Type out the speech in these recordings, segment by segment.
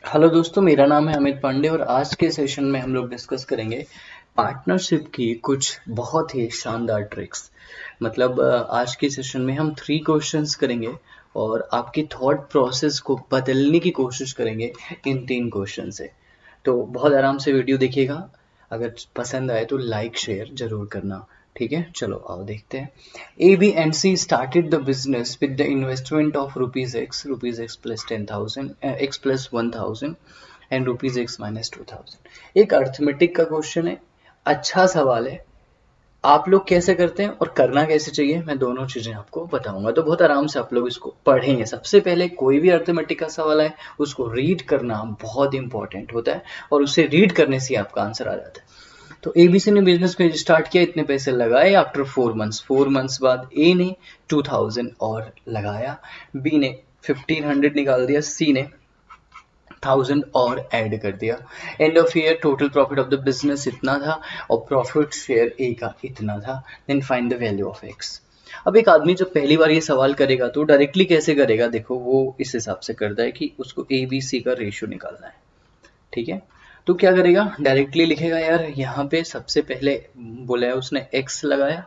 Hello दोस्तों, मेरा नाम है अमित पांडे और आज के सेशन में हम लोग डिस्कस करेंगे पार्टनरशिप की कुछ बहुत ही शानदार ट्रिक्स। मतलब आज के सेशन में हम 3 क्वेश्चंस करेंगे और आपकी थॉट प्रोसेस को बदलने की कोशिश करेंगे इन 3 क्वेश्चन से। तो बहुत आराम से वीडियो देखिएगा। अगर पसंद आए तो लाइक शेयर जरूर करना। ठीक है, चलो आओ देखते हैं। A, B and C started the business with the investment of rupees X plus 10,000, X plus 1,000 and rupees X minus 2,000। एक अर्थमेटिक का क्वेश्चन है, अच्छा सवाल है। आप लोग कैसे करते हैं और करना कैसे चाहिए, मैं दोनों चीजें आपको बताऊंगा। तो बहुत आराम से आप लोग इसको पढ़ेंगे। सबसे पहले कोई भी अर्थमेटिक का सवाल है उसको रीड करना बहुत इंपॉर्टेंट होता है और उसे रीड करने से आपका आंसर आ जाता है। तो एबीसी ने बिजनेस को स्टार्ट किया, इतने पैसे लगाए। आफ्टर 4 मंथ्स बाद ए ने 2000 और लगाया, बी ने 1500 निकाल दिया, सी ने 1000 और ऐड कर दिया। End of year total profit of the business इतना था और प्रॉफिट शेयर ए का इतना था। Then find the value of X. अब एक आदमी जब पहली बार ये सवाल करेगा तो डायरेक्टली कैसे करेगा, देखो वो इस हिसाब से करता है कि उसको ए बी सी का रेशियो निकालना है। ठीक है, तो क्या करेगा, डायरेक्टली लिखेगा। यार यहाँ पे सबसे पहले बोला है उसने एक्स लगाया,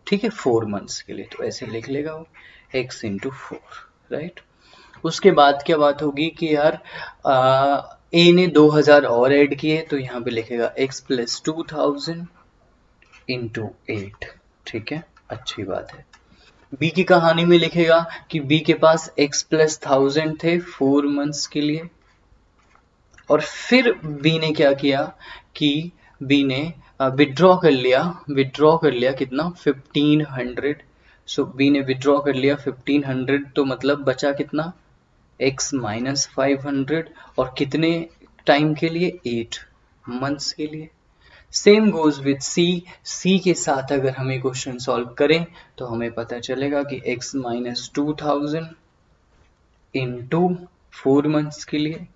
ठीक है, 4 मंथ्स के लिए, तो ऐसे लिख लेगा वो एक्स इंटू 4, राइट। उसके बाद क्या बात होगी कि यार ए ने 2000 और ऐड किए, तो यहाँ पे लिखेगा एक्स प्लस 2000 इंटू 8। ठीक है, अच्छी बात है। बी की कहानी में लिखेगा कि बी के पास एक्स प्लस 1000 थे 4 मंथ्स के लिए, और फिर बी ने क्या किया कि बी ने विड्रॉ कर लिया कितना, 1500। सो बी ने विड्रॉ कर लिया 1500, तो मतलब बचा कितना, x माइनस 500, और कितने टाइम के लिए, 8 मंथ्स के लिए। Same goes with C. C के साथ अगर हमें क्वेश्चन सॉल्व करें तो हमें पता चलेगा कि x माइनस 2000 इंटू 4 मंथ्स के लिए,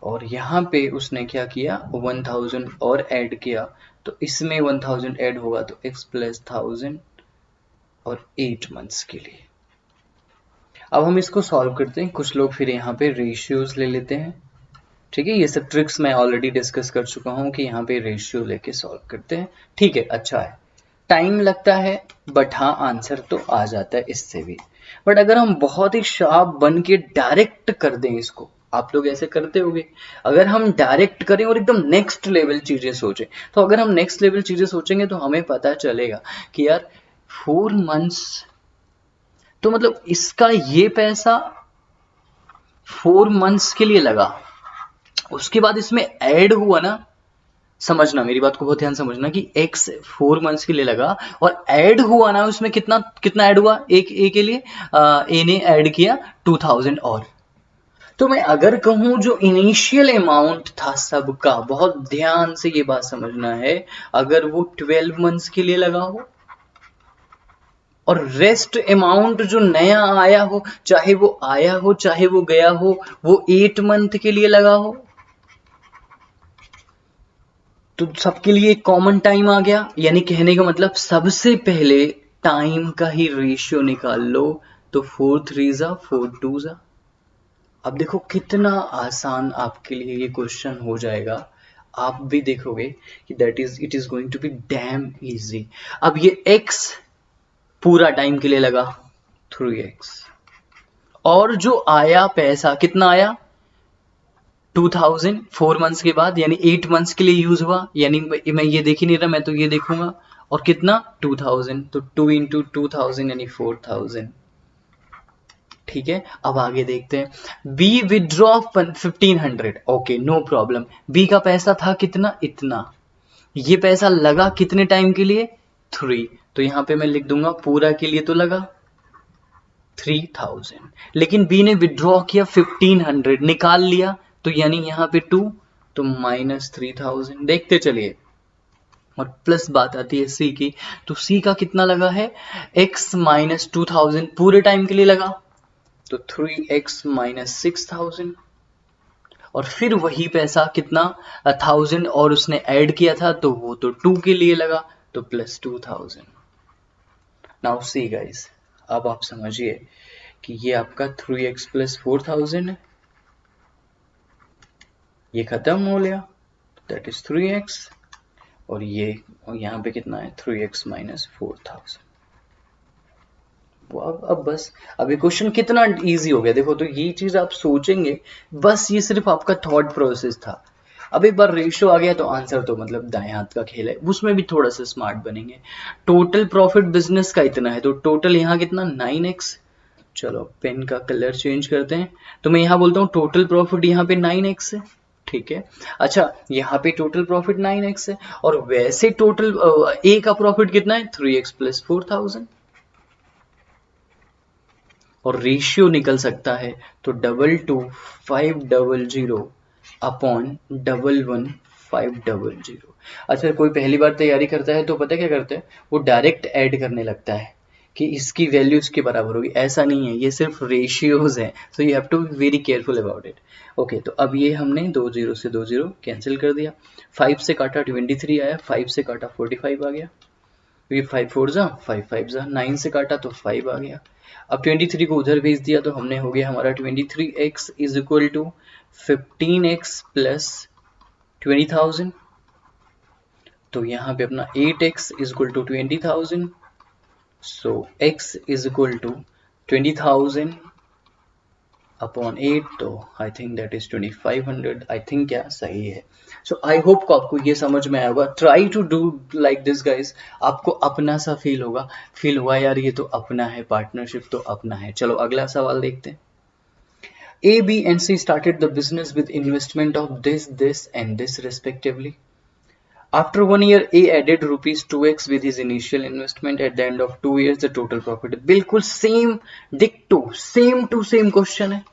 और यहाँ पे उसने क्या किया, 1000 और ऐड किया, तो इसमें 1000 ऐड होगा तो x प्लस 1000 और 8 मंथ्स के लिए। अब हम इसको सॉल्व करते हैं। कुछ लोग फिर यहाँ पे रेशियोज ले लेते हैं। ठीक है, ये सब ट्रिक्स मैं ऑलरेडी डिस्कस कर चुका हूँ कि यहाँ पे रेशियो लेके सॉल्व करते हैं। ठीक है, अच्छा है, टाइम लगता है बट हाँ आंसर तो आ जाता है इससे भी। बट अगर हम बहुत ही शार्प बन के डायरेक्ट कर दें इसको, आप लोग ऐसे करते होंगे, अगर हम डायरेक्ट करें और एकदम नेक्स्ट लेवल चीजें सोचें, तो अगर हम नेक्स्ट लेवल चीजें सोचेंगे तो हमें पता चलेगा कि यार 4 मंथ्स, तो मतलब इसका ये पैसा 4 मंथ्स के लिए लगा, उसके बाद इसमें ऐड हुआ ना, समझना मेरी बात को बहुत ध्यान समझना कि x 4 मंथ्स के लिए लगा और ऐड हुआ ना, उसमें कितना कितना ऐड हुआ, एक ए के लिए ए ने ऐड किया 2000 और। तो मैं अगर कहूं जो इनिशियल अमाउंट था सबका, बहुत ध्यान से ये बात समझना है, अगर वो 12 मंथ्स के लिए लगा हो और रेस्ट अमाउंट जो नया आया हो, चाहे वो आया हो चाहे वो गया हो, वो 8 मंथ के लिए लगा हो, तो सबके लिए एक कॉमन टाइम आ गया। यानी कहने का मतलब सबसे पहले टाइम का ही रेशियो निकाल लो, तो 4 3 4 2। अब देखो कितना आसान आपके लिए ये क्वेश्चन हो जाएगा, आप भी देखोगे कि that is it is going to be damn easy. अब ये x पूरा टाइम के लिए लगा 3x, और जो आया पैसा कितना आया 2000 4 मंथ्स के बाद, यानी 8 मंथ्स के लिए यूज हुआ, यानी मैं ये देख ही नहीं रहा, मैं तो ये देखूंगा, और कितना 2000, तो 2 इंटू 2000 यानी 4000। ठीक है, अब आगे देखते हैं। B withdraw 1500, okay no problem. B का पैसा था कितना, इतना, ये पैसा लगा कितने टाइम के लिए, 3, तो यहां पे मैं लिख दूंगा पूरा के लिए तो लगा 3000, लेकिन बी ने विड्रॉ किया 1500, निकाल लिया, तो यानी यहां पे 2, तो माइनस 3000। देखते चलिए, और प्लस बात आती है सी की, तो सी का कितना लगा है, x माइनस 2000 पूरे टाइम के लिए लगा, तो 3x माइनस 6000, और फिर वही पैसा कितना 1000 और उसने ऐड किया था, तो वो तो 2 के लिए लगा, तो प्लस 2000। नाउ सी गाइस, अब आप समझिए कि ये आपका 3x प्लस 4000 है, ये खत्म हो गया, दैट इज 3x, और ये और यहाँ पे कितना है 3x माइनस 4000। अब बस, अब ये क्वेश्चन कितना इजी हो गया देखो। तो ये चीज आप सोचेंगे, बस ये सिर्फ आपका थॉट प्रोसेस था। अब एक बार रेशियो आ गया तो आंसर तो मतलब दाएं हाथ का खेल है, उसमें भी थोड़ा सा स्मार्ट बनेंगे। टोटल प्रॉफिट बिजनेस का इतना है, तो टोटल यहाँ कितना 9x। चलो पेन का कलर चेंज करते हैं, तो मैं यहाँ बोलता हूँ टोटल प्रॉफिट यहाँ पे 9x है, ठीक है। अच्छा यहाँ पे टोटल प्रॉफिट 9x है, और वैसे टोटल ए का प्रॉफिट कितना है 3x प्लस 4000, और रेशियो निकल सकता है तो 22,500 अपॉन 11,500। अच्छा कोई पहली बार तैयारी करता है तो पता क्या करता है, वो डायरेक्ट ऐड करने लगता है कि इसकी वैल्यू इसके बराबर होगी। ऐसा नहीं है, ये सिर्फ रेशियोज है, so you have to be very careful about it. Okay, तो अब ये हमने 2 0 से 2 0 कैंसिल कर दिया। 5 से काटा 23 आया, 5 से काटा 45 आ गया, क्योंकि 5 4 जा 5 5 जा, 9 से काटा तो 5 आ गया। अब 23 को उधर भेज दिया तो हमने हो गया हमारा 23x is equal to 15x plus 20,000। तो यहाँ पे अपना 8x is equal to 20,000, so x is equal to 20,000 upon 8, तो I think that is 2500। I think क्या सही है। सो आई होप को आपको ये समझ में आया होगा। Try to do like this guys, आपको अपना सा फील होगा, फील हुआ यार ये तो अपना है, पार्टनरशिप तो अपना है। चलो अगला सवाल देखते हैं। A, B and C started the business with investment of this and this respectively. After 1 year, A added rupees 2x with his initial investment. At the end of 2 years, the total profit. बिल्कुल same डिक्टो, same to same question है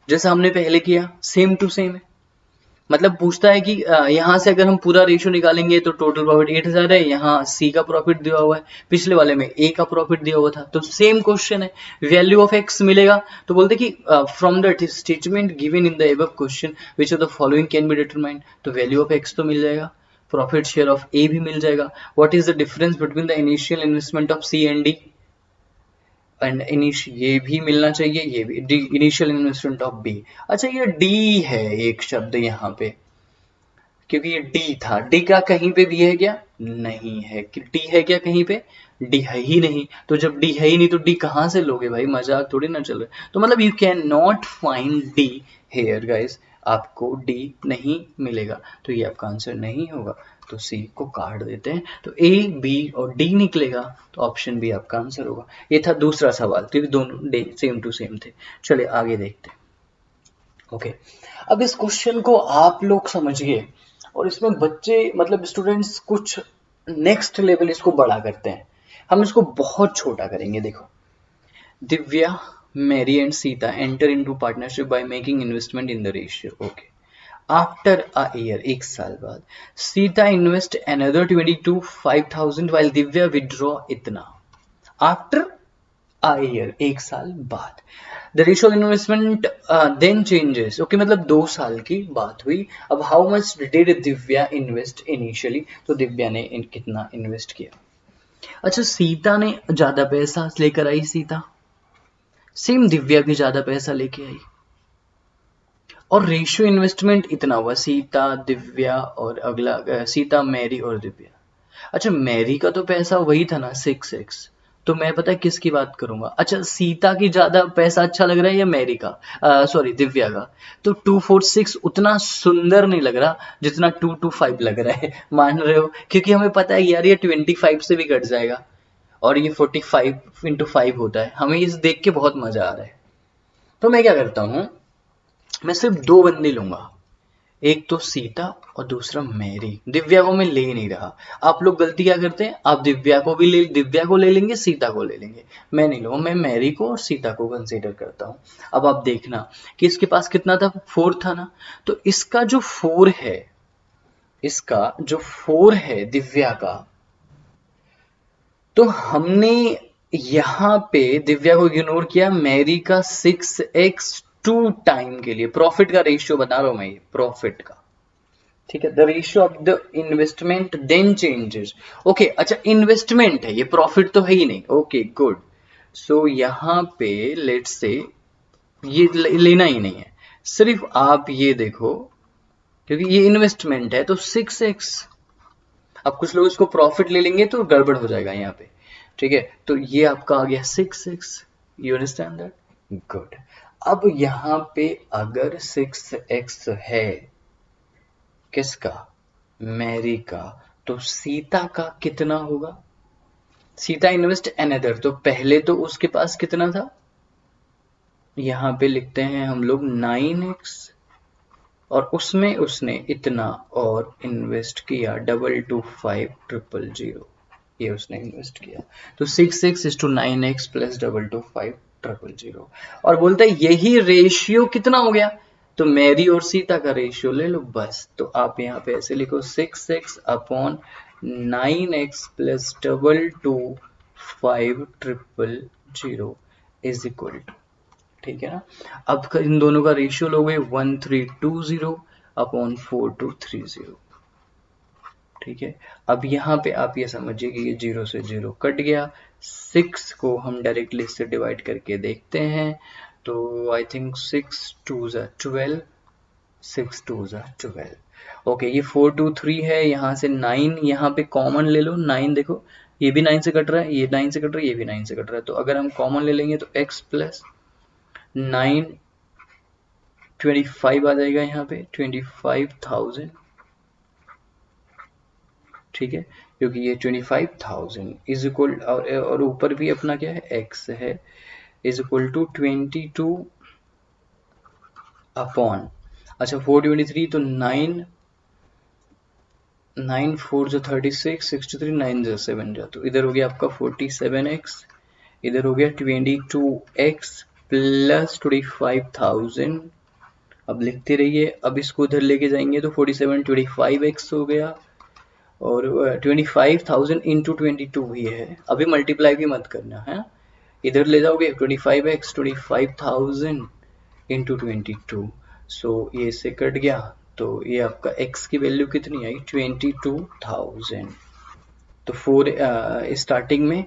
जैसा हमने पहले किया, same to same है। मतलब पूछता है कि यहाँ से अगर हम पूरा रेशियो निकालेंगे तो टोटल प्रॉफिट 8000 है, यहाँ सी का प्रॉफिट दिया हुआ है, पिछले वाले में ए का प्रॉफिट दिया हुआ था, तो सेम क्वेश्चन है। वैल्यू ऑफ एक्स मिलेगा, तो बोलते कि from the statement given in the above question which of the following can be determined, तो वैल्यू ऑफ एक्स तो मिल जाएगा, प्रॉफिट शेयर ऑफ ए भी मिल जाएगा। What is the difference between the initial investment of C and D, and ये भी मिलना चाहिए, ये भी D initial investment of B. अच्छा ये डी है एक शब्द यहाँ पे, क्योंकि ये डी था, डी का कहीं पे भी है क्या, नहीं है। डी है क्या कहीं पे, डी है ही नहीं। तो जब डी है ही नहीं तो डी कहां से लोगे भाई, मजाक थोड़ी ना चल रहा है। तो मतलब you can not find D here guys, आपको डी नहीं मिलेगा, तो ये आपका आंसर नहीं होगा। तो सी को काट देते हैं, तो ए बी और डी निकलेगा, तो ऑप्शन बी आपका आंसर होगा। ये था दूसरा सवाल, क्योंकि दोनों डे सेम टू सेम थे। चलिए आगे देखते हैं। ओके, अब इस क्वेश्चन को आप लोग समझिए, और इसमें बच्चे मतलब स्टूडेंट्स कुछ नेक्स्ट लेवल इसको बड़ा करते हैं, हम इसको बहुत छोटा करेंगे। देखो, Divya, Mary and Sita enter into partnership by making investment in the ratio. Okay, after a year, एक साल बाद, Sita invest another 22,500 while Divya withdraw इतना। आफ्टर अ ईयर, एक साल बाद, the ratio investment then changes. Okay, मतलब 2 साल की बात हुई। अब how much did Divya invest initially, तो दिव्या ने कितना इन्वेस्ट किया। अच्छा सीता ने ज्यादा पैसा लेकर आई, सीता सेम दिव्या भी ज्यादा पैसा लेके आई, और रेशियो इन्वेस्टमेंट इतना हुआ, सीता दिव्या और अगला सीता मैरी और दिव्या। अच्छा मैरी का तो पैसा वही था ना 6x, तो मैं पता है किसकी बात करूंगा। अच्छा सीता की ज्यादा पैसा अच्छा लग रहा है या मैरी का, सॉरी दिव्या का, तो 246 उतना सुंदर नहीं लग रहा जितना 225 लग रहा है, मान रहे हो, क्योंकि हमें पता है यार ये 25 से भी कट जाएगा, और ये 45 इंटू 5 होता है। हमें इस देख के बहुत मजा आ रहा है, तो मैं क्या करता हूँ, मैं सिर्फ 2 बंदे लूंगा, एक तो सीता और दूसरा मैरी। दिव्या को मैं ले नहीं रहा। आप लोग गलती क्या करते हैं, आप दिव्या को ले लेंगे, सीता को ले लेंगे। मैं नहीं लूंगा, मैं मैरी को और सीता को कंसीडर करता हूं। अब आप देखना कि इसके पास कितना था, 4 था ना, तो इसका जो 4 है, इसका जो 4 है दिव्या का, तो हमने यहां पे दिव्या को इग्नोर किया, मैरी का 6x 2 टाइम के लिए। प्रॉफिट का रेशियो बता रहा हूं मैं, ये प्रॉफिट का, ठीक है। The ratio of the investment then changes. Okay, अच्छा इन्वेस्टमेंट है, ये प्रॉफिट तो है ही नहीं। ओके गुड, सो यहां पे लेट्स से ये लेना ही नहीं है, सिर्फ आप ये देखो क्योंकि ये इन्वेस्टमेंट है तो 6x। अब कुछ लोग इसको प्रॉफिट ले लेंगे तो गड़बड़ हो जाएगा यहाँ पे, ठीक है। तो ये आपका आ गया 6x। You understand that? Good. अब यहाँ पे अगर 6x है किसका? मैरी का। तो सीता का कितना होगा? सीता इन्वेस्ट अनदर, तो पहले तो उसके पास कितना था? यहाँ पे लिखते हैं हम लोग 9x, और उसमें उसने इतना और इन्वेस्ट किया 225000, ये उसने इन्वेस्ट किया। तो 6x/9x प्लस 225000, और बोलता है यही रेशियो कितना हो गया? तो मैरी और सीता का रेशियो ले लो बस। तो आप यहाँ पे ऐसे लिखो 6x/9x plus 225000 is equal to, ठीक है ना। अब इन दोनों का रेशियो लोगे 1320/4230, ठीक है। अब यहाँ पे आप ये समझिए कि ये 0 से 0 कट गया। 6 को हम डायरेक्टली इससे डिवाइड करके देखते हैं, तो आई थिंक 6 2 12, 6 2 12। ओके, ये 423 है, यहाँ से 9 यहाँ पे कॉमन ले लो। 9 देखो, ये भी 9 से कट रहा है, ये 9 से कट रहा है, ये भी 9 से कट रहा है। तो अगर हम कॉमन ले लेंगे तो x प्लस 9 25 आ जाएगा यहाँ पे 25,000, ठीक है। क्योंकि ये 25,000 इज इक्वल, और ऊपर भी अपना क्या है, x है, इज इक्वल टू 22 अपॉन, अच्छा 423, तो 9 9 4 जो 36, 63, 9 जो 7 जो, तो इधर हो गया आपका 47x, इधर हो गया 22x प्लस 25,000। अब लिखते रहिए। अब इसको उधर लेके जाएंगे तो 47 25x हो गया, और 25,000 इंटू 22 ही है, अभी मल्टीप्लाई भी मत करना है। इधर ले जाओगे 25x 25,000 इंटू 22, सो ये से कट गया। तो ये आपका x की वैल्यू कितनी आई? 22,000। तो 4 स्टार्टिंग में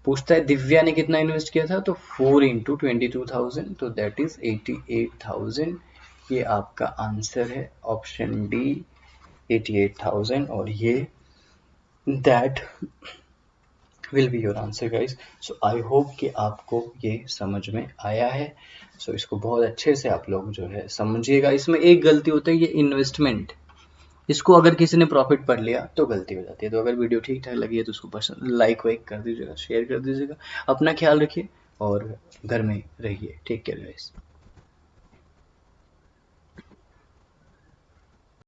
पूछता है दिव्या ने कितना इन्वेस्ट किया था, तो 4 इंटू 22,000, तो दैट इज 88,000। ये आपका आंसर है ऑप्शन डी 88,000, और ये that will be your answer guys. So I hope कि आपको ये समझ में आया है। सो इसको बहुत अच्छे से आप लोग जो है समझिएगा। इसमें एक गलती होता है, ये इन्वेस्टमेंट, इसको अगर किसी ने प्रॉफिट पढ़ लिया तो गलती हो जाती है। तो अगर वीडियो ठीक ठाक लगी है तो उसको पसंद लाइक वाइक कर दीजिएगा, शेयर कर दीजिएगा। अपना ख्याल रखिए और घर में रहिए। Take care guys.